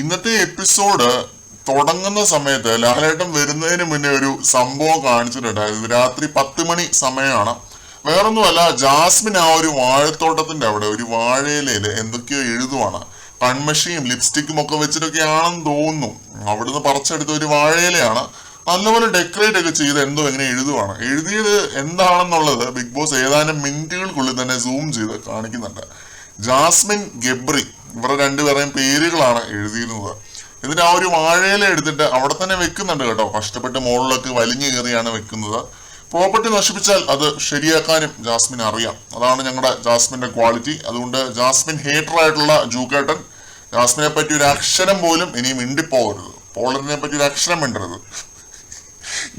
ഇന്നത്തെ എപ്പിസോഡ് തുടങ്ങുന്ന സമയത്ത് ലാലേട്ടൻ വരുന്നതിന് മുന്നേ ഒരു സംഭവം കാണിച്ചിട്ടുണ്ടായിരുന്നു. രാത്രി 10 മണി സമയമാണ്. വേറൊന്നുമല്ല, ജാസ്മിൻ ആ ഒരു വാഴത്തോട്ടത്തിന്റെ അവിടെ ഒരു വാഴയിലയില് എന്തൊക്കെയോ എഴുതുവാണ്. കൺമഷിയും ലിപ്സ്റ്റിക്കും ഒക്കെ വെച്ചിട്ടൊക്കെയാണെന്ന് തോന്നുന്നു. അവിടുന്ന് പറിച്ചെടുത്ത ഒരു വാഴയിലയാണ്. നല്ലപോലെ ഡെക്കറേറ്റ് ഒക്കെ ചെയ്ത് എന്തോ എങ്ങനെ എഴുതുവാണ്. എഴുതിയത് എന്താണെന്നുള്ളത് ബിഗ് ബോസ് ഏതാനും മിനിറ്റുകൾക്കുള്ളിൽ തന്നെ സൂം ചെയ്ത് കാണിക്കുന്നുണ്ട്. ജാസ്മിൻ, ഗബ്രി, ഇവരുടെ രണ്ടുപേരെയും പേരുകളാണ് എഴുതിയിരുന്നത്. എന്നിട്ട് ആ ഒരു വാഴയില എടുത്തിട്ട് അവിടെ തന്നെ വെക്കുന്നുണ്ട് കേട്ടോ. കഷ്ടപ്പെട്ട് മുകളിലൊക്കെ വലിഞ്ഞു കയറിയാണ് വെക്കുന്നത്. പ്രോപ്പർട്ടി നശിപ്പിച്ചാൽ അത് ശരിയാക്കാനും ജാസ്മിൻ അറിയാം. അതാണ് ഞങ്ങളുടെ ജാസ്മിന്റെ ക്വാളിറ്റി. അതുകൊണ്ട് ജാസ്മിൻ ഹേറ്റർ ആയിട്ടുള്ള ജൂക്കേട്ടൻ, ജാസ്മിനെ പറ്റി ഒരു അക്ഷരം പോലും ഇനിയും മിണ്ടിപ്പോകരുത്. പോളറിനെ പറ്റി ഒരു അക്ഷരം മിണ്ടരുത്.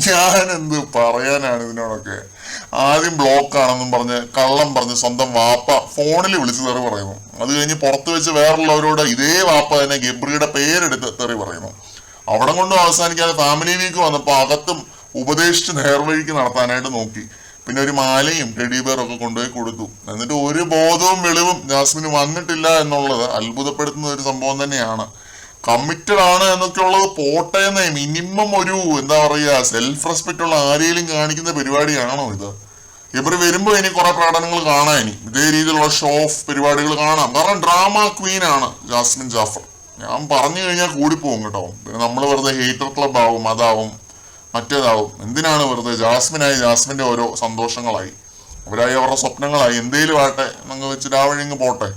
ഞാൻ എന്ത് പറയാനാണ് ഇതിനോടൊക്കെ. ആദ്യം ബ്ലോക്ക് ആണെന്നും പറഞ്ഞ് കള്ളം പറഞ്ഞ് സ്വന്തം വാപ്പ ഫോണിൽ വിളിച്ച് തെറി പറയുന്നു. അത് കഴിഞ്ഞ് പുറത്ത് വെച്ച് വേറുള്ളവരോട് ഇതേ വാപ്പ തന്നെ ഗബ്രിയുടെ പേരെടുത്ത് തെറി പറയുന്നു. അവിടെ കൊണ്ടും അവസാനിക്കാതെ ഫാമിലി വീക്ക് വന്നപ്പോൾ അകത്തും ഉപദേശിച്ച് നേർവഴിക്ക് നടത്താനായിട്ട് നോക്കി. പിന്നെ ഒരു മാലയും ടെഡി ബെയറും ഒക്കെ കൊണ്ടുപോയി കൊടുത്തു. എന്നിട്ട് ഒരു ബോധവും വെളിവും ജാസ്മിന് വന്നിട്ടില്ല എന്നുള്ളത് അത്ഭുതപ്പെടുത്തുന്ന ഒരു സംഭവം തന്നെയാണ്. കമ്മിറ്റഡ് ആണ് എന്നൊക്കെ ഉള്ളത് പോട്ടെന്നേ, മിനിമം ഒരു എന്താ പറയുക സെൽഫ് റെസ്പെക്ട് ഉള്ള ആരെയും കാണിക്കുന്ന പരിപാടിയാണോ ഇത്? ഇവർ വരുമ്പോ ഇനി കുറെ പ്രകടനങ്ങൾ കാണാം. ഇനി ഇതേ രീതിയിലുള്ള ഷോ ഓഫ് പരിപാടികൾ കാണാം. കാരണം ഡ്രാമ ക്വീൻ ആണ് ജാസ്മിൻ ജാഫർ. ഞാൻ പറഞ്ഞു കഴിഞ്ഞാൽ കൂടിപ്പോവും കേട്ടോ. പിന്നെ നമ്മൾ വെറുതെ ഹേറ്റർ ക്ലബ് ആവും, അതാവും മറ്റേതാവും. എന്തിനാണ് വെറുതെ? ജാസ്മിനായി ജാസ്മിന്റെ ഓരോ സന്തോഷങ്ങളായി, അവരായി അവരുടെ സ്വപ്നങ്ങളായി, എന്തേലും ആട്ടെ, അങ്ങ് വെച്ചിട്ട് ആ വഴി പോട്ടെ.